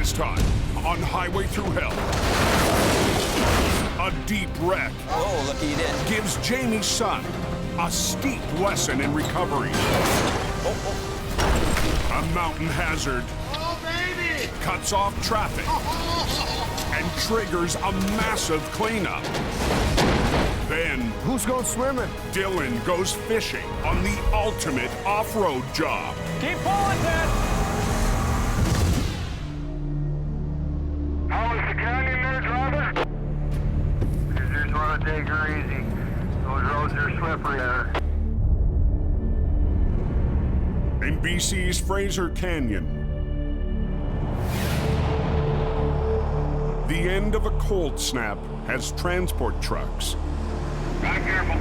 Next time on Highway Thru Hell, a deep wreck looky you did. gives Jamie's son a steep lesson in recovery. A mountain hazard cuts off traffic and triggers a massive cleanup. Then, Who's going swimming? Dylan goes fishing on the ultimate off-road job. Keep pulling, Dad! How is the canyon there, driver? You just want to take her easy. Those roads are slippery there. In BC's Fraser Canyon, the end of a cold snap has transport trucks Drive careful.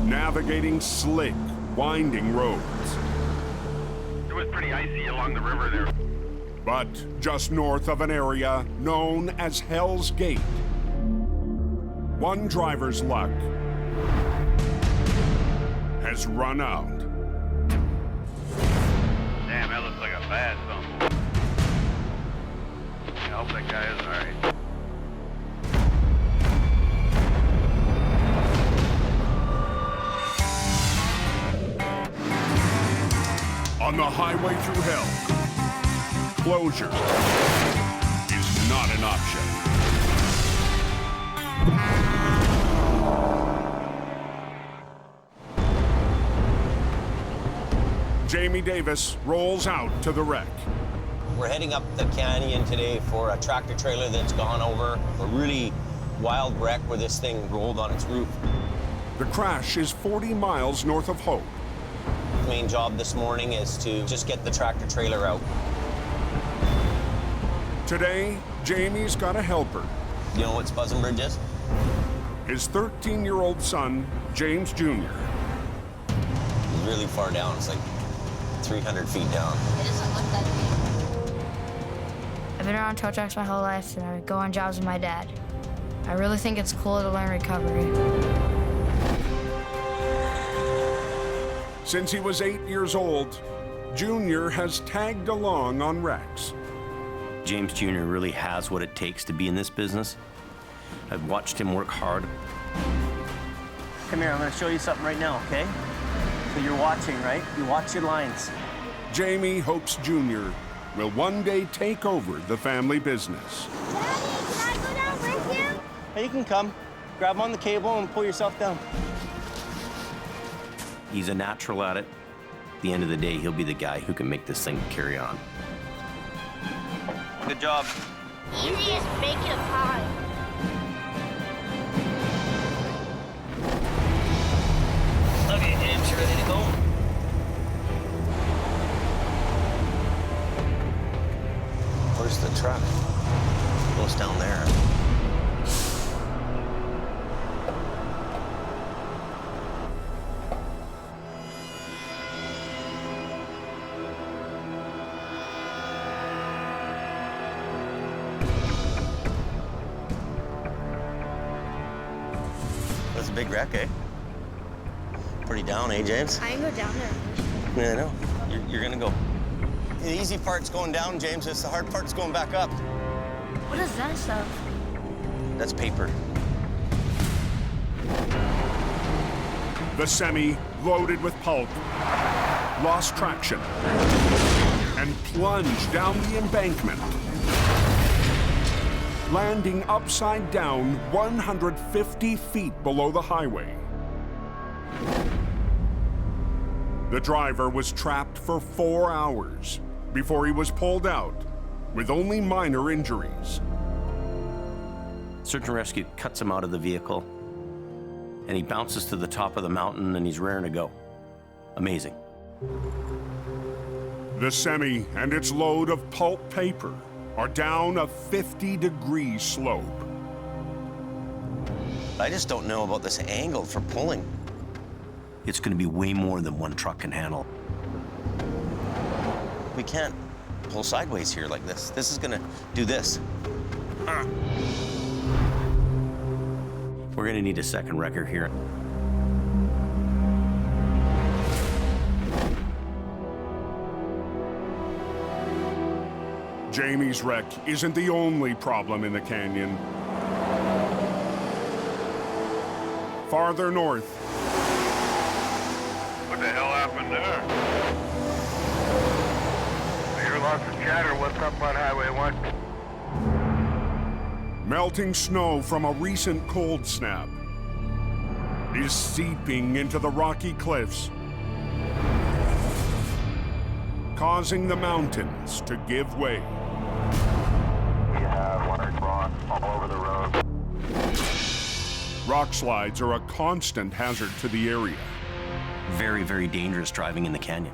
navigating slick, winding roads. It was pretty icy along the river there. But just north of an area known as Hell's Gate, one driver's luck has run out. Damn, that looks like a bad stumble. I hope that guy is alright. On the Highway Thru Hell, closure is not an option. Jamie Davis rolls out to the wreck. We're heading up the canyon today for a tractor trailer that's gone over a really wild wreck where this thing rolled on its roof. The crash is 40 miles north of Hope. Main job this morning is to just get the tractor trailer out. Today, Jamie's got a helper. You know what Submerged is? His 13-year-old son, James Jr. It's really far down. It's like 300 feet down. It doesn't look that big. I've been around tow trucks my whole life, and I would go on jobs with my dad. I really think it's cool to learn recovery. Since he was 8 years old, Junior has tagged along on wrecks. James Jr. really has what it takes to be in this business. I've watched him work hard. Come here, I'm gonna show you something right now, okay? So you're watching, right? You watch your lines. Jamie hopes Junior will one day take over the family business. Daddy, can I go down with you? Hey, you can come. Grab on the cable and pull yourself down. He's a natural at it. At the end of the day, he'll be the guy who can make this thing carry on. Good job. Easy as baking a pie. Okay, James, you ready to go? Where's the truck? Goes down there. That's a big wreck, eh? Pretty down, eh, James? I can go down there. Yeah, I know. You're gonna go. The easy part's going down, James. It's the hard part's going back up. What is that stuff? That's paper. The semi, loaded with pulp, lost traction and plunged down the embankment, landing upside down 150 feet below the highway. The driver was trapped for 4 hours before he was pulled out with only minor injuries. Search and rescue cuts him out of the vehicle, and he bounces to the top of the mountain, and he's raring to go. Amazing. The semi and its load of pulp paper are down a 50-degree slope. I just don't know about this angle for pulling. It's going to be way more than one truck can handle. We can't pull sideways here like this. This is gonna do this. We're going to need a second wrecker here. Jamie's wreck isn't the only problem in the canyon. Farther north, What the hell happened there? I hear lots of chatter. What's up on Highway 1? melting snow from a recent cold snap is seeping into the rocky cliffs, causing the mountains to give way. You have one gone all over the road. Rock slides are a constant hazard to the area. Very, very dangerous driving in the canyon.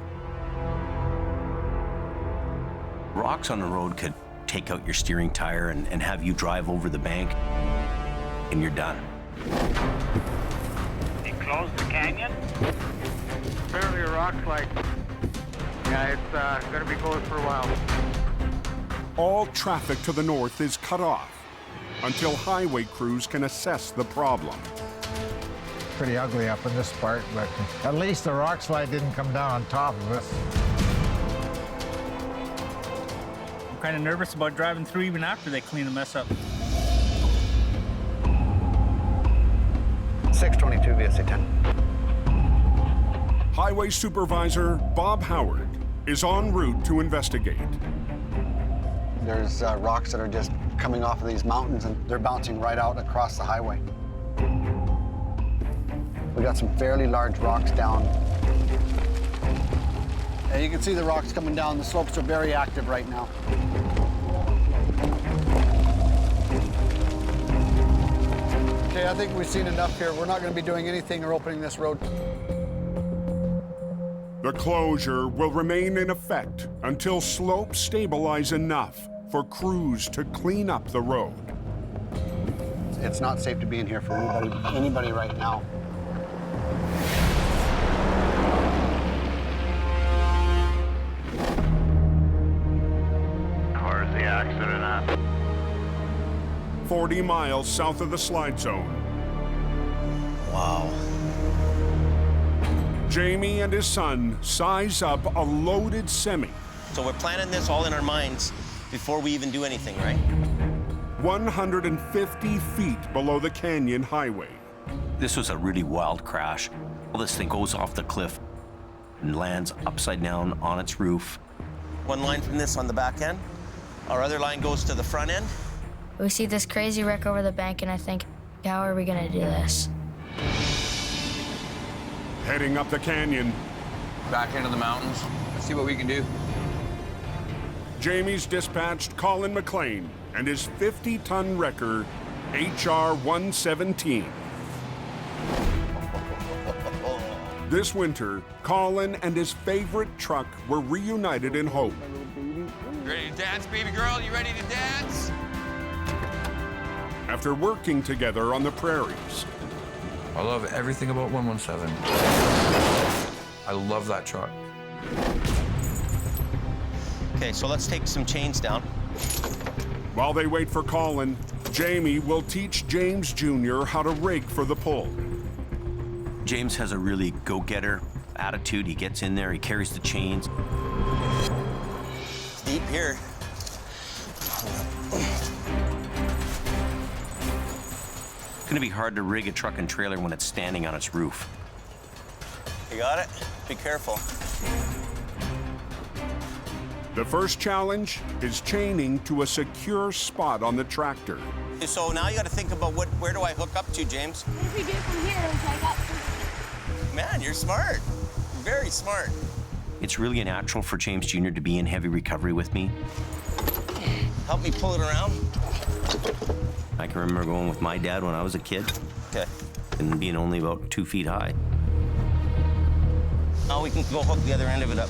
Rocks on the road could take out your steering tire and have you drive over the bank, and you're done. They closed the canyon? Apparently a rock slide. Yeah, it's gonna be closed for a while. All traffic to the north is cut off until highway crews can assess the problem. Pretty ugly up in this part, but at least the rock slide didn't come down on top of us. I'm kind of nervous about driving through even after they clean the mess up. 622 vs 10. Highway Supervisor Bob Howard is en route to investigate. There's rocks that are just coming off of these mountains and they're bouncing right out across the highway. We got some fairly large rocks down. And you can see the rocks coming down. The slopes are very active right now. Okay, I think we've seen enough here. We're not going to be doing anything or opening this road. The closure will remain in effect until slopes stabilize enough for crews to clean up the road. It's not safe to be in here for anybody right now. Where's the accident at? 40 miles south of the slide zone. Wow. Jamie and his son size up a loaded semi. So we're planning this all in our minds before we even do anything, right? 150 feet below the canyon highway. This was a really wild crash. Well, this thing goes off the cliff and lands upside down on its roof. One line from this on the back end. Our other line goes to the front end. We see this crazy wreck over the bank, and I think, how are we gonna do this? Heading up the canyon, Back into the mountains. Let's see what we can do. Jamie's dispatched Colin McLean and his 50-ton wrecker, HR 117. This winter, Colin and his favorite truck were reunited in hope. You ready to dance, baby girl? You ready to dance? After working together on the prairies. I love everything about 117. I love that truck. Okay, so let's take some chains down. While they wait for Colin, Jamie will teach James Jr. how to rake for the pull. James has a really go-getter attitude. He gets in there, he carries the chains. It's deep here. It's gonna be hard to rig a truck and trailer when it's standing on its roof. You got it? Be careful. The first challenge is chaining to a secure spot on the tractor. So now you got to think about where do I hook up to, James? What if we do it from here and tag up? Man, you're smart. Very smart. It's really natural for James Jr. to be in heavy recovery with me. Help me pull it around. I can remember going with my dad when I was a kid Okay. and being only about 2 feet high. Now we can go hook the other end of it up.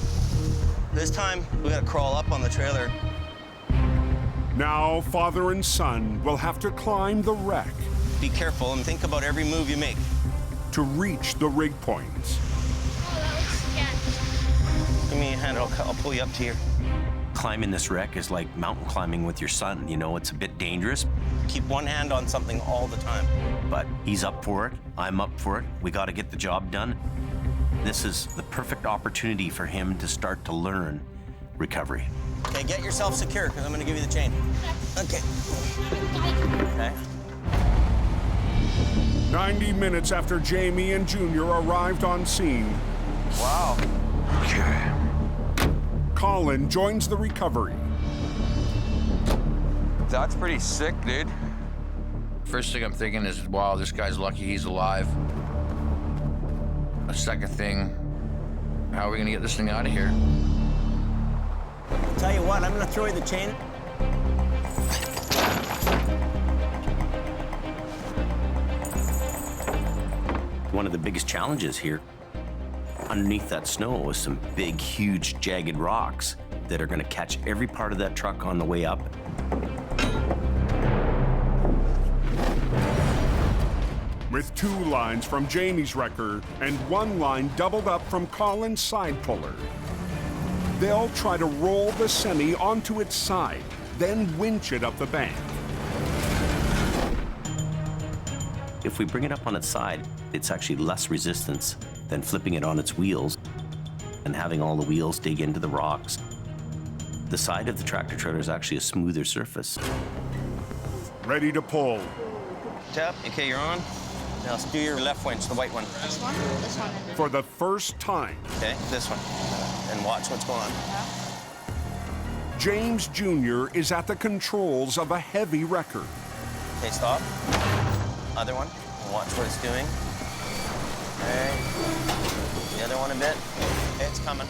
This time, we got to crawl up on the trailer. Now, father and son will have to climb the wreck Be careful and think about every move you make. to reach the rig points. Oh, that looks sketch. Give me a hand, I'll pull you up to here. Climbing this wreck is like mountain climbing with your son. You know, it's a bit dangerous, Keep one hand on something all the time. but he's up for it. I'm up for it. We got to get the job done. This is the perfect opportunity for him to start to learn recovery. Okay, get yourself secure, because I'm going to give you the chain. Okay. Okay. 90 minutes after Jamie and Junior arrived on scene, Wow. Okay. Colin joins the recovery. That's pretty sick, dude. First thing I'm thinking is, wow, this guy's lucky he's alive. A second thing, how are we gonna get this thing out of here? Tell you what, I'm going to throw you the chain. One of the biggest challenges here, underneath that snow, is some big, huge, jagged rocks that are going to catch every part of that truck on the way up. With 2 lines from Jamie's wrecker and 1 line doubled up from Colin's side puller, they'll try to roll the semi onto its side, then winch it up the bank. If we bring it up on its side, it's actually less resistance than flipping it on its wheels and having all the wheels dig into the rocks. The side of the tractor trailer is actually a smoother surface. Ready to pull. Tap. Okay, you're on. Now let's do your left winch, the white one. This one? This one. For the first time, Okay, this one. And watch what's going on. James Jr. is at the controls of a heavy wrecker. Okay, stop. Other one. And watch what it's doing. Okay. The other one a bit. Okay, it's coming.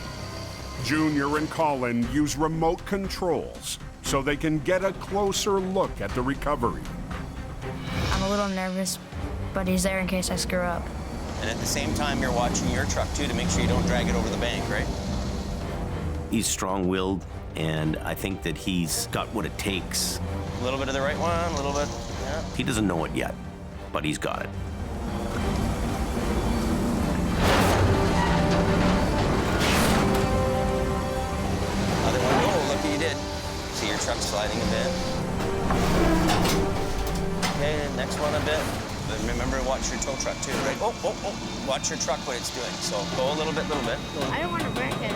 Junior and Colin use remote controls so they can get a closer look at the recovery. I'm a little nervous, but he's there in case I screw up. And at the same time, you're watching your truck, too, to make sure you don't drag it over the bank, right? He's strong-willed, and I think that he's got what it takes. A little bit of the right one, a little bit. Yeah. He doesn't know it yet, but he's got it. Other one. Oh, look what you did. See your truck sliding a bit. Okay, next one a bit. But remember, watch your tow truck, too, right? Oh, oh, oh. Watch your truck what it's doing. So go a little bit, little bit. I don't want to break it.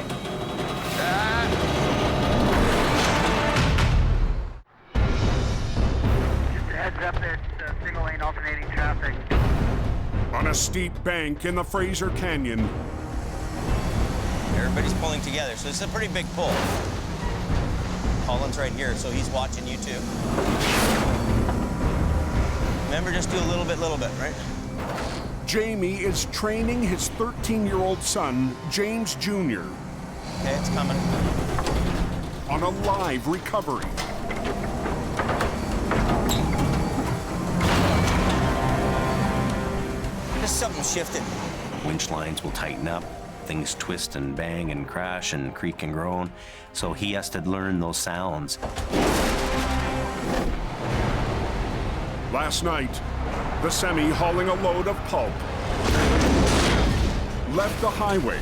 Just a heads up, it's single lane alternating traffic. On a steep bank in the Fraser Canyon, Everybody's pulling together, so it's a pretty big pull. Colin's right here, so he's watching you too. Remember, just do a little bit, right? Jamie is training his 13-year-old son, James Jr., Okay, it's coming. on a live recovery. Just something shifted. Winch lines will tighten up. Things twist and bang and crash and creak and groan. So he has to learn those sounds. Last night, the semi hauling a load of pulp left the highway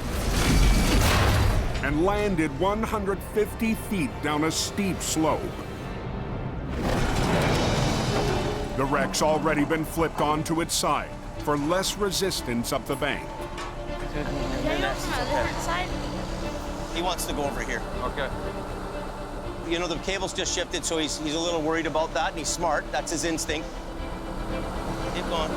and landed 150 feet down a steep slope. The wreck's already been flipped onto its side for less resistance up the bank. He wants to go over here. Okay. You know, the cable's just shifted, so he's a little worried about that, and he's smart. That's his instinct. Keep going.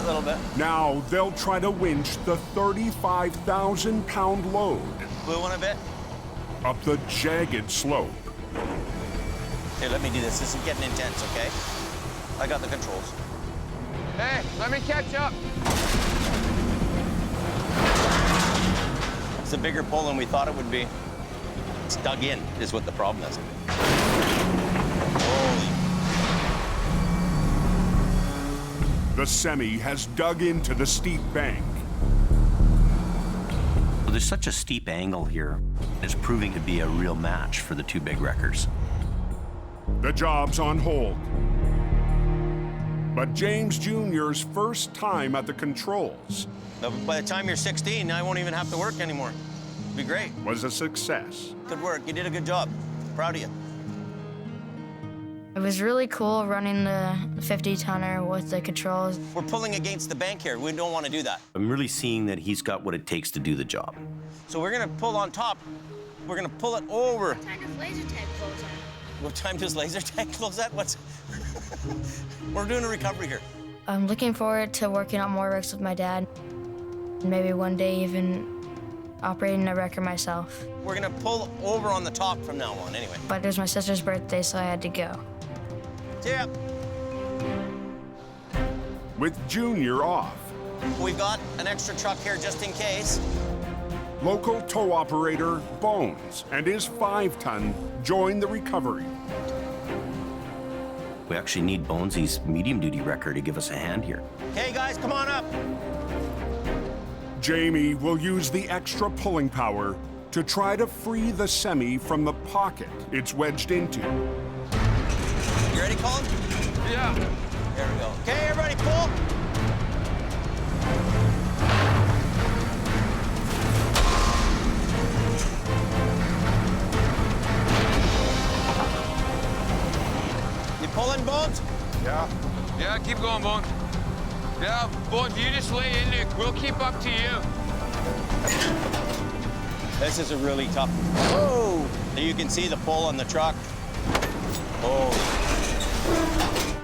Little bit. Now they'll try to winch the 35,000-pound load Blue one a bit. up the jagged slope. Here, let me do this. This is getting intense, okay? I got the controls. Hey, let me catch up. It's a bigger pull than we thought it would be. It's dug in, is what the problem is. Holy. The semi has dug into the steep bank. So there's such a steep angle here. It's proving to be a real match for the two big wreckers. The job's on hold. But James Jr.'s first time at the controls But by the time you're 16, I won't even have to work anymore. It'd be great. was a success. Good work. You did a good job. Proud of you. It was really cool running the 50-tonner with the controls. We're pulling against the bank here. We don't want to do that. I'm really seeing that he's got what it takes to do the job. So we're going to pull on top We're gonna pull it over. What time does laser tag close at? What time does laser tag close at? What's... We're doing a recovery here. I'm looking forward to working on more rigs with my dad. Maybe one day even operating a wrecker myself. We're gonna pull over on the top from now on, anyway. But it was my sister's birthday, so I had to go. See ya. With Junior off, We've got an extra truck here just in case. local tow operator Bones and his 5-ton join the recovery. We actually need Bonesy's medium-duty wrecker to give us a hand here. Okay, guys, come on up. Jamie will use the extra pulling power to try to free the semi from the pocket it's wedged into. You ready, Colin? Yeah. There we go. Okay, everybody, pull. You pulling, Bones? Yeah. Yeah, keep going, Bones. Yeah, Bones, you just lay in there. We'll keep up to you. This is a really tough. Oh! You can see the pull on the truck. Oh.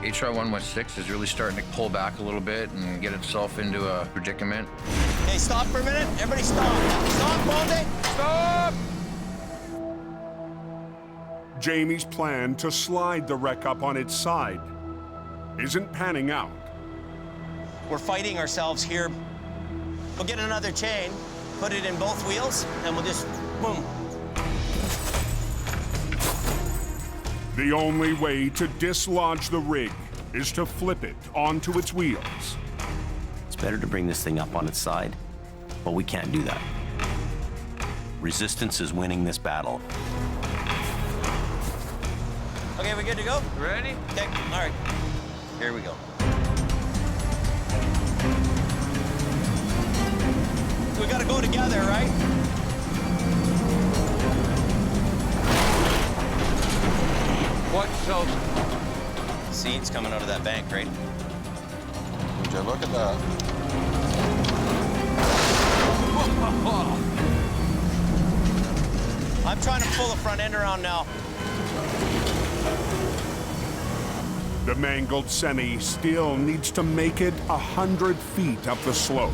HR116 is really starting to pull back a little bit and get itself into a predicament. Okay, stop for a minute. Everybody stop. Stop, Bonesy. Stop! Jamie's plan to slide the wreck up on its side isn't panning out. We're fighting ourselves here. We'll get another chain, put it in both wheels, and we'll just boom. The only way to dislodge the rig is to flip it onto its wheels. It's better to bring this thing up on its side, but we can't do that. Resistance is winning this battle. Okay, we good to go? Ready? Okay, all right. Here we go. We gotta go together, right? Watch yourselves. See, it's coming out of that bank, right? Would you look at that? I'm trying to pull the front end around now. The mangled semi still needs to make it 100 feet up the slope.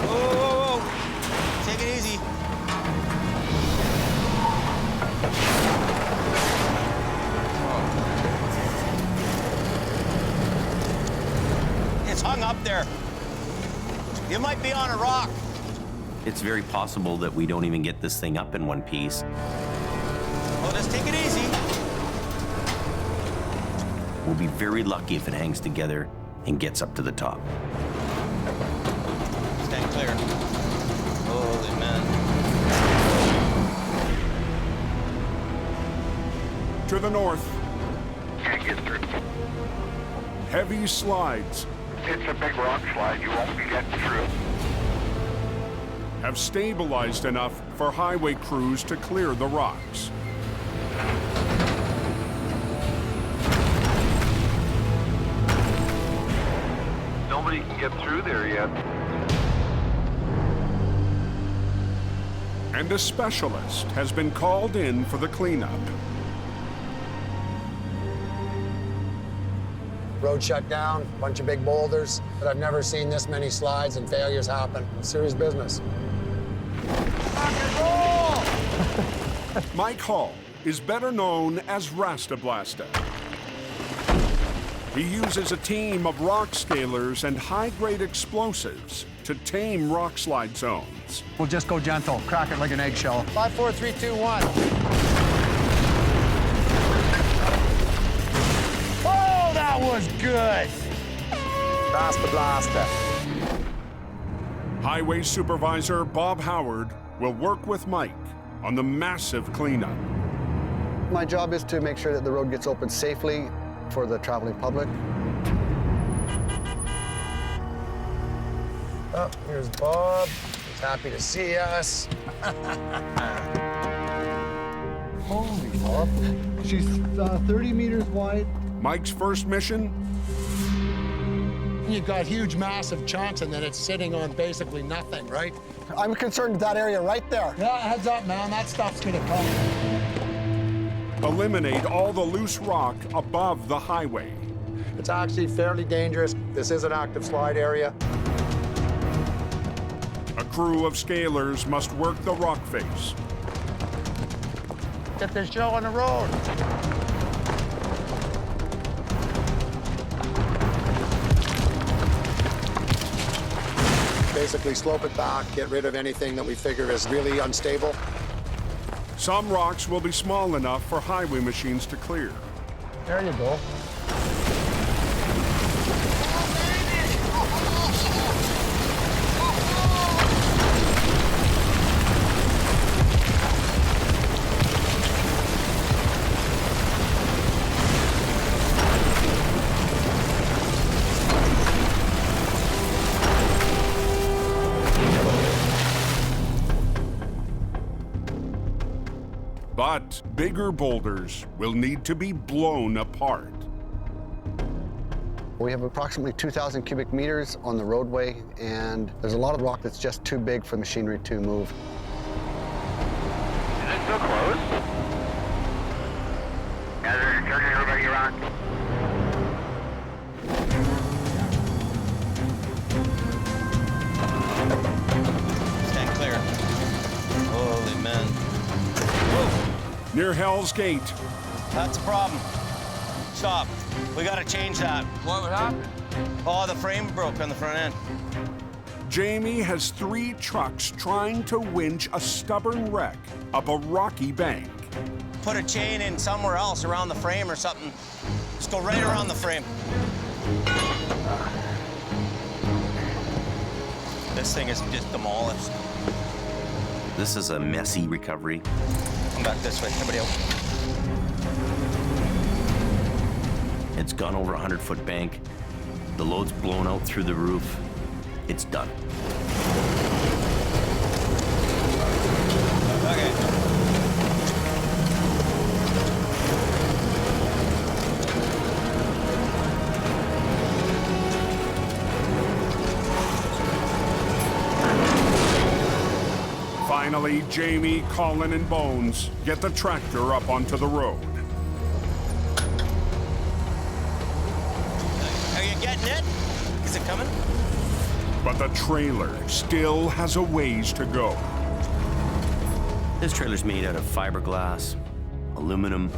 Whoa, whoa, whoa. Take it easy. It's hung up there. You might be on a rock. It's very possible that we don't even get this thing up in one piece. Well, just take it easy. We'll be very lucky if it hangs together and gets up to the top. Stand clear. Holy man. To the north, Can't get through. heavy slides It's a big rock slide. You won't be getting through. have stabilized enough for highway crews to clear the rocks. Nobody can get through there yet. And a specialist has been called in for the cleanup. Road shut down, bunch of big boulders, but I've never seen this many slides and failures happen. Serious business. Mike Hall is better known as Rasta Blasta. He uses a team of rock scalers and high-grade explosives to tame rock slide zones. We'll just go gentle, crack it like an eggshell. 5, 4, 3, 2, 1. Oh, that was good. Rasta Blasta. Highway Supervisor Bob Howard will work with Mike on the massive cleanup. My job is to make sure that the road gets open safely for the traveling public. Oh, here's Bob. He's happy to see us. Holy Bob. She's 30 meters wide. Mike's first mission? you've got huge, massive chunks, and then it's sitting on basically nothing, right? I'm concerned with that area right there. Yeah, heads up, man. That stuff's gonna come. Eliminate all the loose rock above the highway. It's actually fairly dangerous. This is an active slide area. A crew of scalers must work the rock face. Get this show on the road. Basically slope it back, get rid of anything that we figure is really unstable. Some rocks will be small enough for highway machines to clear. There you go. But bigger boulders will need to be blown apart. We have approximately 2,000 cubic meters on the roadway, and there's a lot of rock that's just too big for machinery to move. Is it so close? Yeah, they're turning everybody around. Stand clear. Holy man. Whoa. Near Hell's Gate, That's a problem. Stop. We gotta change that. What would happen? Oh, the frame broke on the front end. Jamie has 3 trucks trying to winch a stubborn wreck up a rocky bank. Put a chain in somewhere else around the frame or something. Just go right around the frame. This thing is just demolished. This is a messy recovery. Come back this way. Everybody else. It's gone over a 100-foot bank. The load's blown out through the roof. It's done. Okay. Finally, Jamie, Colin, and Bones get the tractor up onto the road. Are you getting it? Is it coming? But the trailer still has a ways to go. This trailer's made out of fiberglass, aluminum.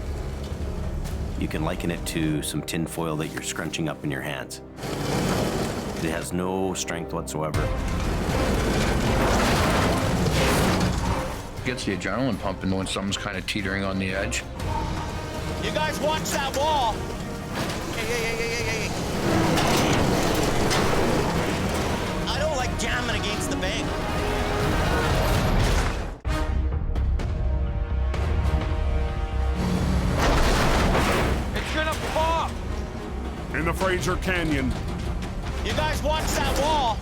You can liken it to some tin foil that you're scrunching up in your hands. It has no strength whatsoever. Gets the adrenaline pumping when something's kind of teetering on the edge. You guys watch that wall. Hey. I don't like jamming against the bank. It's gonna pop! In the Fraser Canyon, You guys watch that wall.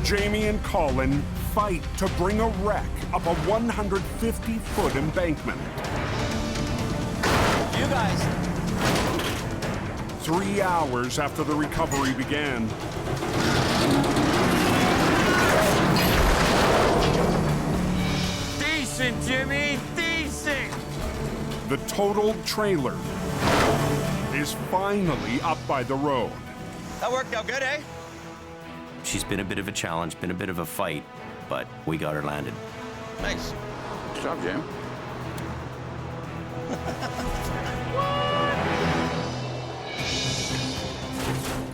Jamie and Colin fight to bring a wreck up a 150-foot embankment. You guys. 3 hours after the recovery began. Decent, Jimmy, decent! The totaled trailer is finally up by the road. That worked out good, eh? She's been a bit of a challenge, been a bit of a fight, but we got her landed. Nice. Good job, Jim.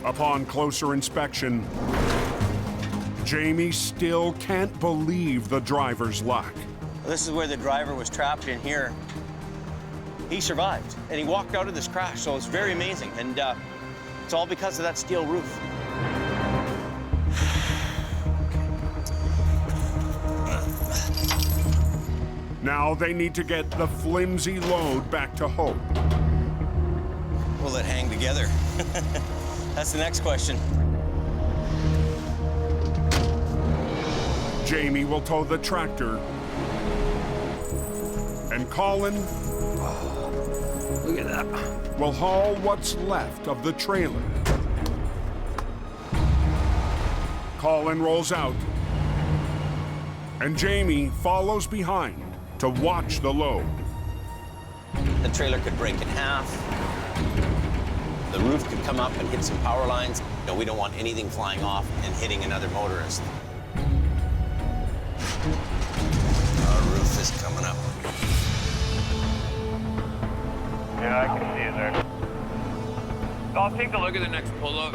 Upon closer inspection, Jamie still can't believe the driver's luck. This is where the driver was trapped in here. He survived, and he walked out of this crash, so it's very amazing. And it's all because of that steel roof. Now they need to get the flimsy load back to Hope. Will it hang together? That's the next question. Jamie will tow the tractor, and Colin Look at that. will haul what's left of the trailer. Colin rolls out, and Jamie follows behind to watch the load. The trailer could break in half. The roof could come up and hit some power lines. No, we don't want anything flying off and hitting another motorist. Our roof is coming up. Yeah, I can see it there. I'll take a look at the next pull-up.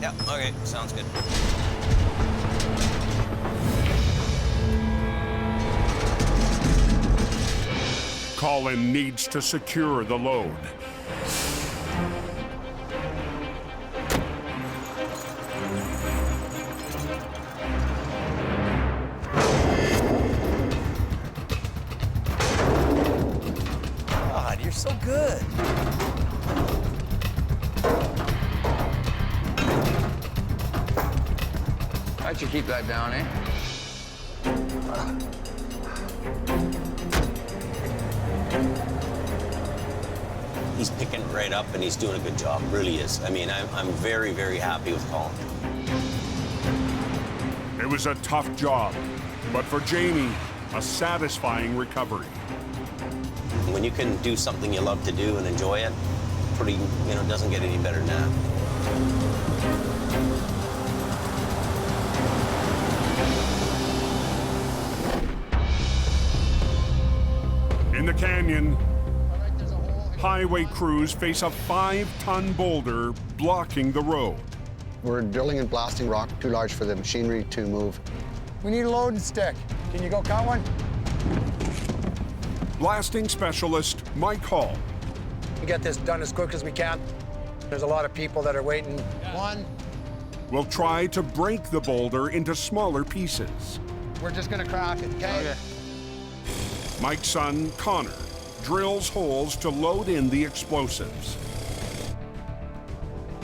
Yeah, okay, sounds good. Colin needs to secure the load. God, you're so good. How'd you keep that down, eh? He's picking it right up and he's doing a good job, really is. I mean, I'm very, very happy with Colin. It was a tough job, but for Jamie, a satisfying recovery. When you can do something you love to do and enjoy it, doesn't get any better than that. In the canyon, highway crews face a 5-ton boulder blocking the road. We're drilling and blasting rock too large for the machinery to move. We need a loading stick. Can you go cut one? Blasting specialist Mike Hall We get this done as quick as we can. There's a lot of people that are waiting. One. will try to break the boulder into smaller pieces. We're just gonna crack it, okay? Mike's son, Connor, drills holes to load in the explosives.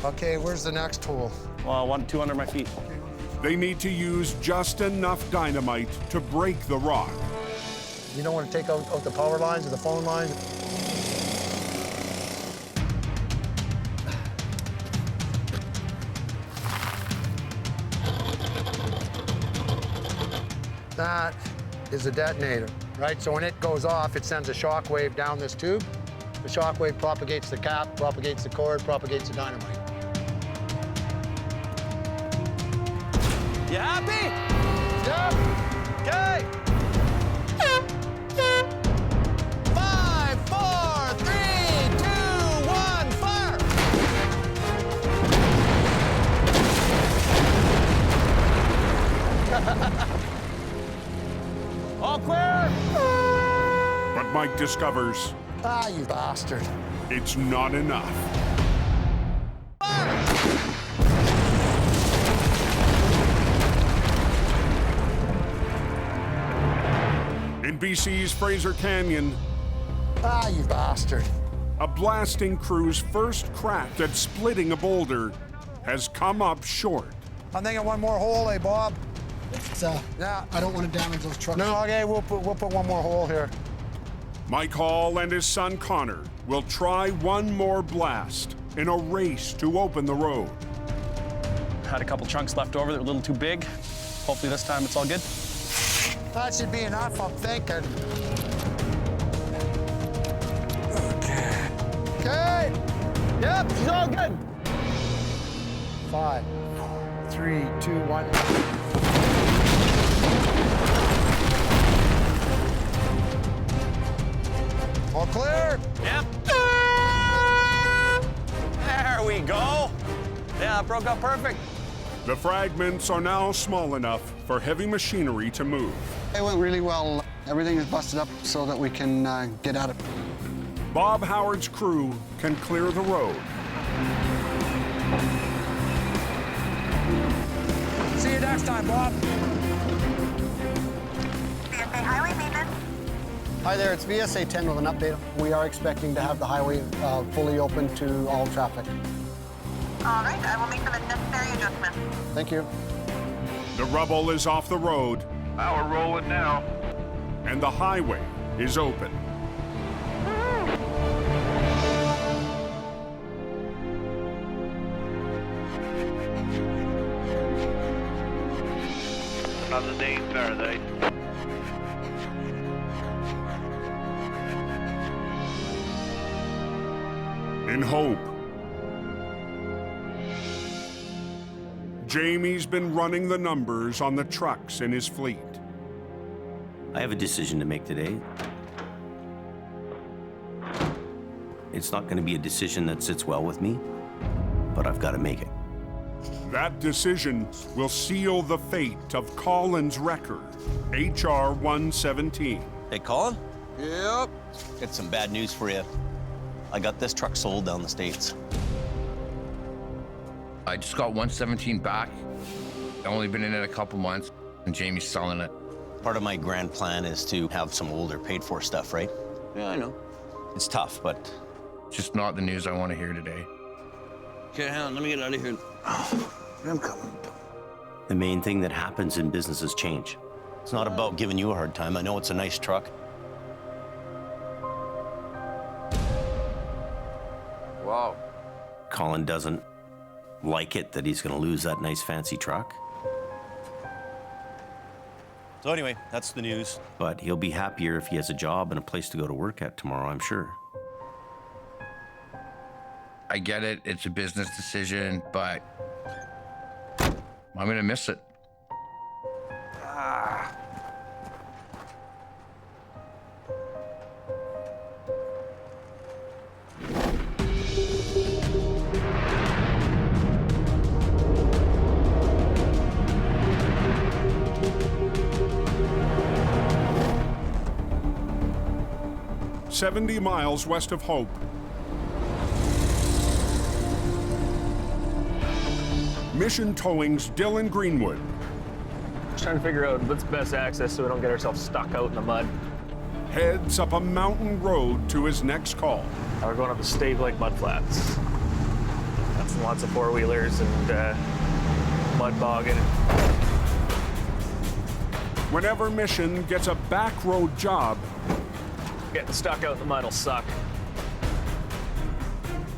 Okay, where's the next hole? Well, 2 under my feet. They need to use just enough dynamite to break the rock. You don't want to take out the power lines or the phone lines? That is a detonator, right? So when it goes off, it sends a shock wave down this tube. The shock wave propagates the cap, propagates the cord, propagates the dynamite. You happy? Yep. Okay. 5, 4, 3, 2, 1, fire! All clear? But Mike discovers Ah, you bastard. it's not enough. In BC's Fraser Canyon, Ah, you bastard. a blasting crew's first crack at splitting a boulder has come up short. I'm thinking one more hole, eh, Bob? Yeah, I don't want to damage those trucks. No, okay, we'll put one more hole here. Mike Hall and his son Connor will try one more blast in a race to open the road. Had a couple chunks left over that were a little too big. Hopefully this time it's all good. That should be enough, I'm thinking. Okay. Yep, it's all good. 5, 3, 2, 1. All clear? Yep. There we go. Yeah, it broke up perfect. The fragments are now small enough for heavy machinery to move. It went really well. Everything is busted up so that we can get at it. Bob Howard's crew can clear the road. See you next time, Bob. VSA Highway Maintenance. Hi there, it's VSA 10 with an update. We are expecting to have the highway fully open to all traffic. All right, I will make the necessary adjustments. Thank you. The rubble is off the road, Power rolling now. and the highway is open. on the Dane Paradise. In hope. Jamie's been running the numbers on the trucks in his fleet. I have a decision to make today. It's not going to be a decision that sits well with me, but I've got to make it. That decision will seal the fate of Colin's record, HR 117. Hey, Colin? Yep. Got some bad news for you. I got this truck sold down the States. I just got 117 back. I've only been in it a couple months, and Jamie's selling it. Part of my grand plan is to have some older paid-for stuff, right? Yeah, I know. It's tough, but... Just not the news I want to hear today. Okay, hang on, let me get out of here. I'm coming. The main thing that happens in business is change. It's not about giving you a hard time. I know it's a nice truck. Wow. Colin doesn't like it that he's going to lose that nice fancy truck. So anyway, that's the news. But he'll be happier if he has a job and a place to go to work at tomorrow, I'm sure. I get it, it's a business decision, but I'm gonna miss it. Ah. "70 miles west of Hope, Mission Towing's Dylan Greenwood Just trying to figure out what's best access so we don't get ourselves stuck out in the mud. heads up a mountain road to his next call. We're going up the Stave-like mud flats. That's lots of four-wheelers and mud bogging. Whenever Mission gets a back road job, Getting stuck out in the mud will suck.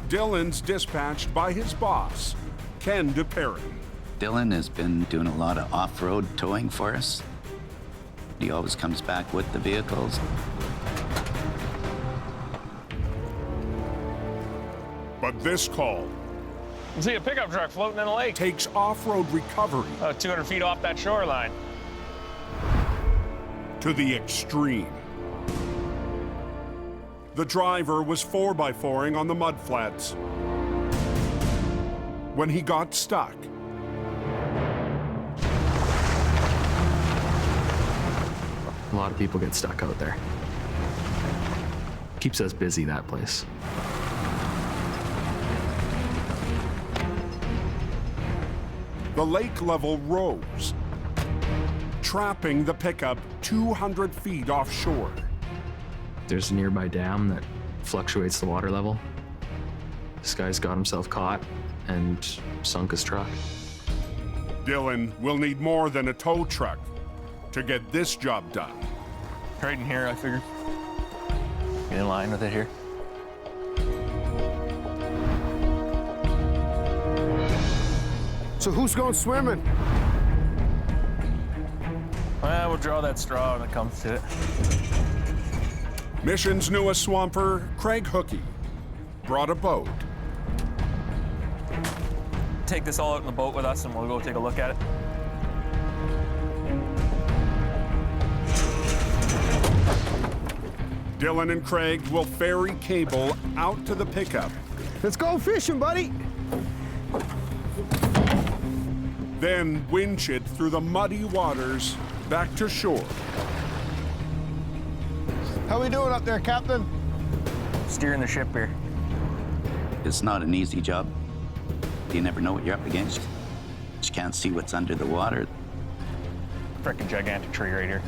Dylan's dispatched by his boss, Ken DePerry. Dylan has been doing a lot of off-road towing for us. He always comes back with the vehicles. But this call You see a pickup truck floating in a lake. takes off-road recovery 200 feet off that shoreline. to the extreme. The driver was 4x4ing on the mud flats when he got stuck. A lot of people get stuck out there. Keeps us busy, that place. The lake level rose, trapping the pickup 200 feet offshore. There's a nearby dam that fluctuates the water level. This guy's got himself caught and sunk his truck. Dylan will need more than a tow truck to get this job done. Right in here, I figured. Get in line with it here. So who's going swimming? Well, we'll draw that straw when it comes to it. Mission's newest swamper, Craig Hookey, brought a boat. Take this all out in the boat with us and we'll go take a look at it. Dylan and Craig will ferry cable out to the pickup. Let's go fishing, buddy. Then winch it through the muddy waters back to shore. How we doing up there, Captain? Steering the ship here. It's not an easy job. You never know what you're up against. You can't see what's under the water. Frickin' gigantic tree right here.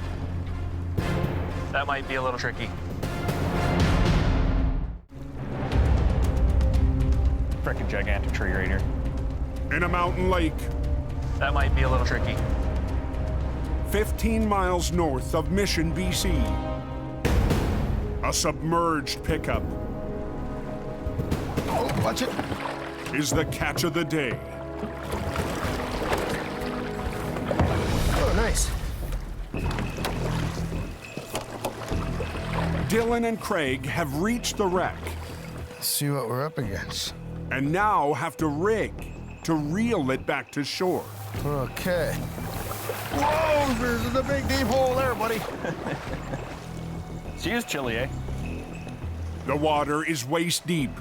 That might be a little tricky. Frickin' gigantic tree right here. In a mountain lake, That might be a little tricky. 15 miles north of Mission, BC. A submerged pickup Watch it. is the catch of the day. Oh, nice. Dylan and Craig have reached the wreck. Let's see what we're up against. And now have to rig to reel it back to shore. Okay. Whoa, there's a big deep hole there, buddy. She is chilly, eh? The water is waist deep,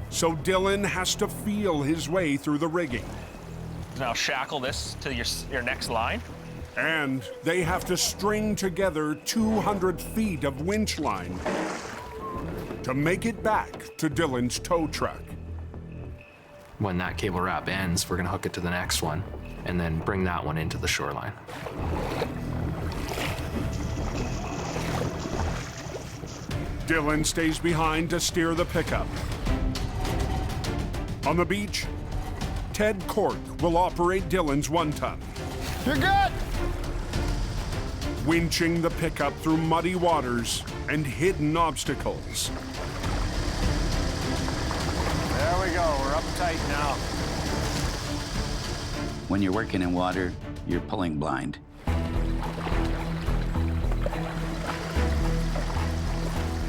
so Dylan has to feel his way through the rigging. Now shackle this to your next line. And they have to string together 200 feet of winch line to make it back to Dylan's tow truck. When that cable wrap ends, we're gonna hook it to the next one and then bring that one into the shoreline. Dylan stays behind to steer the pickup. On the beach, Ted Cork will operate Dylan's 1-ton. You're good! Winching the pickup through muddy waters and hidden obstacles. There we go, we're up tight now. When you're working in water, you're pulling blind.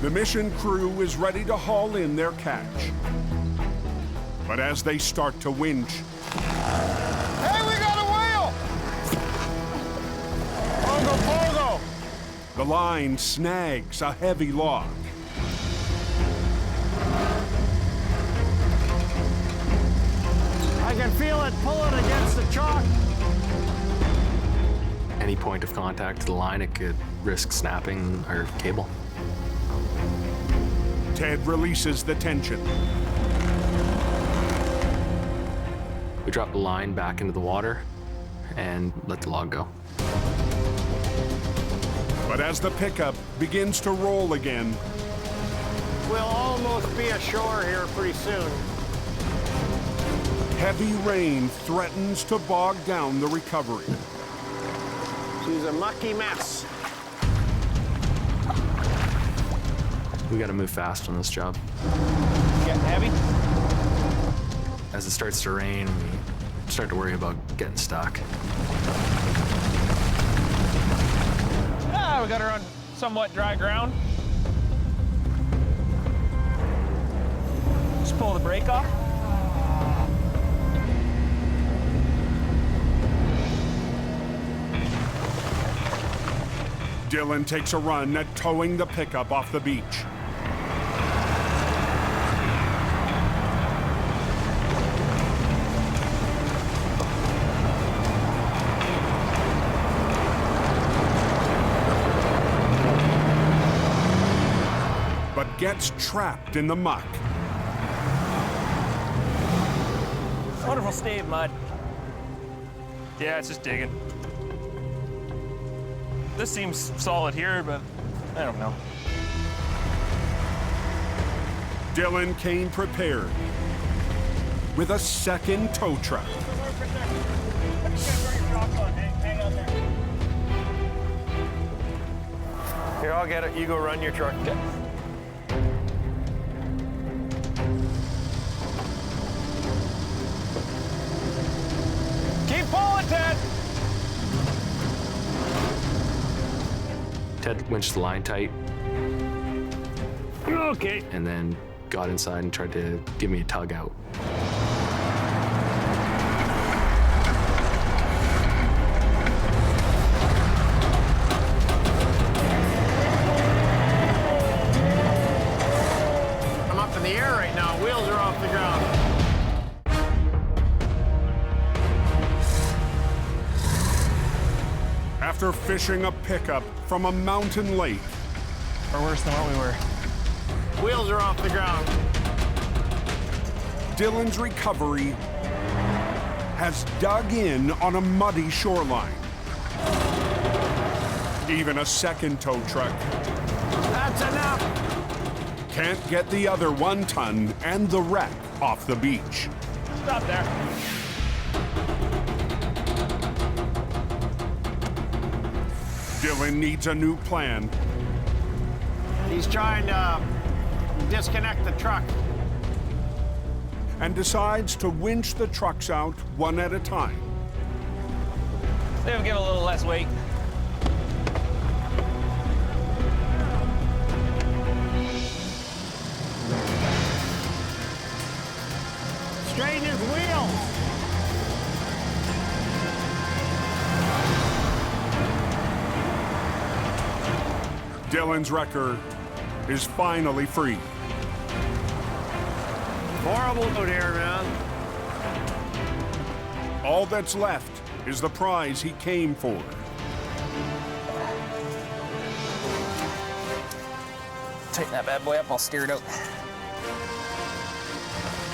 The mission crew is ready to haul in their catch. But as they start to winch, Hey, we got a whale! Pogo, pogo! the line snags a heavy log. I can feel it pulling against the chalk. Any point of contact to the line, it could risk snapping our cable. Ted releases the tension. We drop the line back into the water and let the log go. But as the pickup begins to roll again, We'll almost be ashore here pretty soon. heavy rain threatens to bog down the recovery. She's a mucky mess. We gotta move fast on this job. Getting heavy? As it starts to rain, we start to worry about getting stuck. Ah, we got her on somewhat dry ground. Just pull the brake off. Dylan takes a run at towing the pickup off the beach. But gets trapped in the muck. Wonderful stave mud. Yeah, it's just digging. This seems solid here, but I don't know. Dylan came prepared with a second tow truck. Here, I'll get it. You go run your truck. Keep pulling, Ted! Ted winched the line tight. Okay. And then got inside and tried to give me a tug out. I'm up in the air right now. Wheels are off the ground. After fishing a pickup from a mountain lake, Or worse than what we were. Wheels are off the ground. Dylan's recovery has dug in on a muddy shoreline. Even a second tow truck That's enough. can't get the other 1-ton and the wreck off the beach. Stop there. Dylan needs a new plan. He's trying to disconnect the truck. And decides to winch the trucks out one at a time. They'll give a little less weight. Straighten his wheels. Dylan's wrecker is finally free. Horrible out here, man. All that's left is the prize he came for. Tighten that bad boy up, I'll steer it out.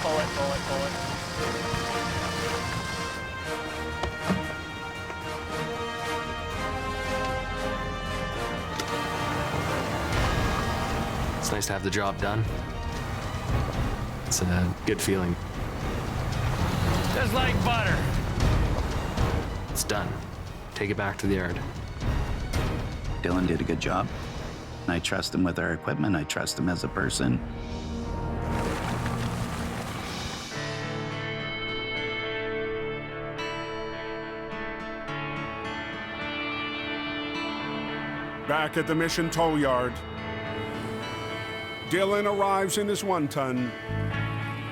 Pull it, pull it, pull it. It's nice to have the job done. It's a good feeling. Just like butter. It's done. Take it back to the yard. Dylan did a good job. I trust him with our equipment. I trust him as a person. Back at the Mission Tow Yard, Dylan arrives in his 1-ton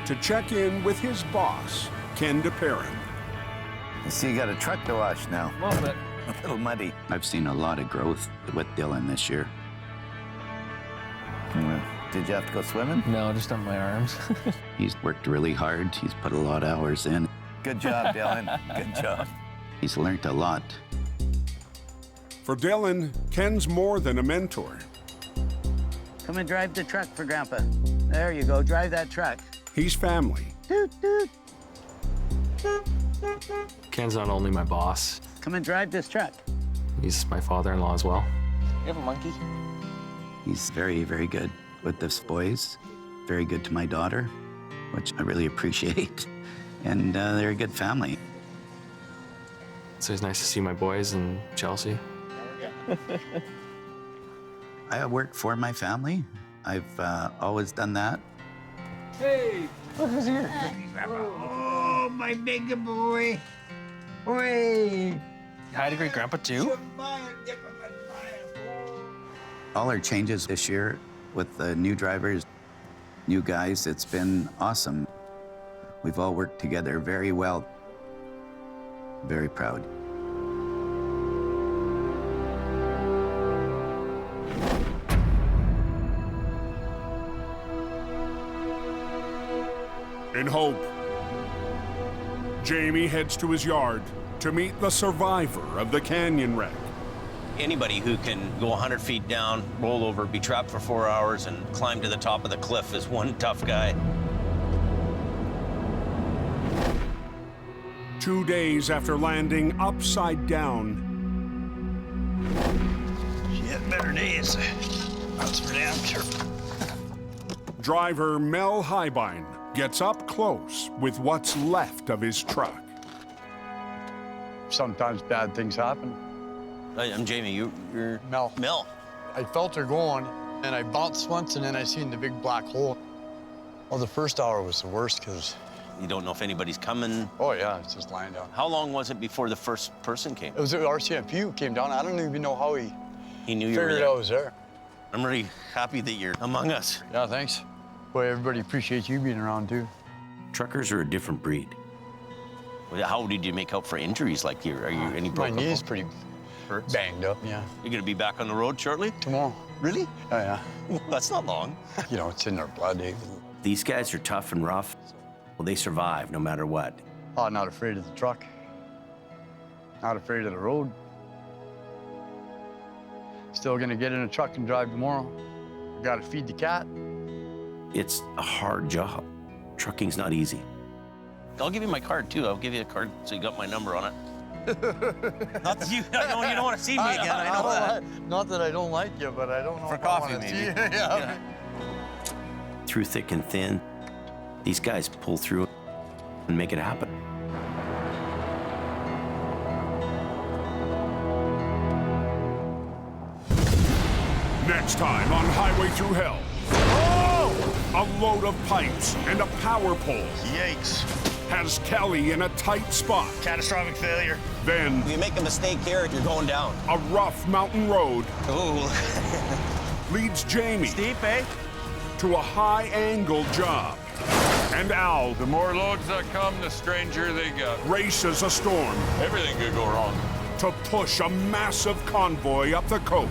to check in with his boss, Ken DePerrin. I see you got a truck to wash now. A little bit. A little muddy. I've seen a lot of growth with Dylan this year. Did you have to go swimming? No, just on my arms. He's worked really hard. He's put a lot of hours in. Good job, Dylan. Good job. He's learned a lot. For Dylan, Ken's more than a mentor. Come and drive the truck for Grandpa. There you go. Drive that truck. He's family. Doot, doot. Ken's not only my boss, Come and drive this truck. he's my father-in-law as well. You have a monkey? He's very, very good with the boys. Very good to my daughter, which I really appreciate. And they're a good family. So it's nice to see my boys and Chelsea. I work for my family. I've always done that. Hey, Look who's here. oh, my big boy. Oi. Hi to great grandpa too. All our changes this year with the new drivers, new guys, it's been awesome. We've all worked together very well. Very proud. In hope, Jamie heads to his yard to meet the survivor of the canyon wreck. Anybody who can go 100 feet down, roll over, be trapped for 4 hours, and climb to the top of the cliff is one tough guy. 2 days after landing upside down, Shit, better days. That's for damn sure. driver Mel Highbine gets up close with what's left of his truck. Sometimes bad things happen. I'm Jamie, you're Mel. Mel. I felt her going, and I bounced once, and then I seen the big black hole. Well, the first hour was the worst, because... You don't know if anybody's coming. Oh, yeah, it's just lying down. How long was it before the first person came? It was the RCMP who came down. I don't even know how he He knew you were figured there. I was there. I'm really happy that you're among us. Yeah, thanks. Boy, everybody appreciates you being around, too. Truckers are a different breed. How did you make out for injuries? Like, are you any My broken knee's bones? pretty Hurts? banged up, yeah. You're gonna be back on the road shortly? Tomorrow. Really? Oh, yeah. That's not long. You know, it's in their blood. Eh? These guys are tough and rough. Well, they survive no matter what. Oh, not afraid of the truck. Not afraid of the road. Still gonna get in a truck and drive tomorrow. Gotta feed the cat. It's a hard job. Trucking's not easy. I'll give you my card too. I'll give you a card so you got my number on it. Not that you don't want to see me again. I know that. Not that I don't like you, but I don't know For if coffee, I wanna maybe. see you. Yeah. Through thick and thin, these guys pull through and make it happen. Next time on Highway Thru Hell. Oh! A load of pipes and a power pole. Yikes. Has Kelly in a tight spot. Catastrophic failure. Then If you make a mistake here, you're going down. a rough mountain road Oh. leads Jamie Steep, eh? to a high-angle job. And Al, The more loads that come, the stranger they get. races a storm Everything could go wrong. to push a massive convoy up the coke.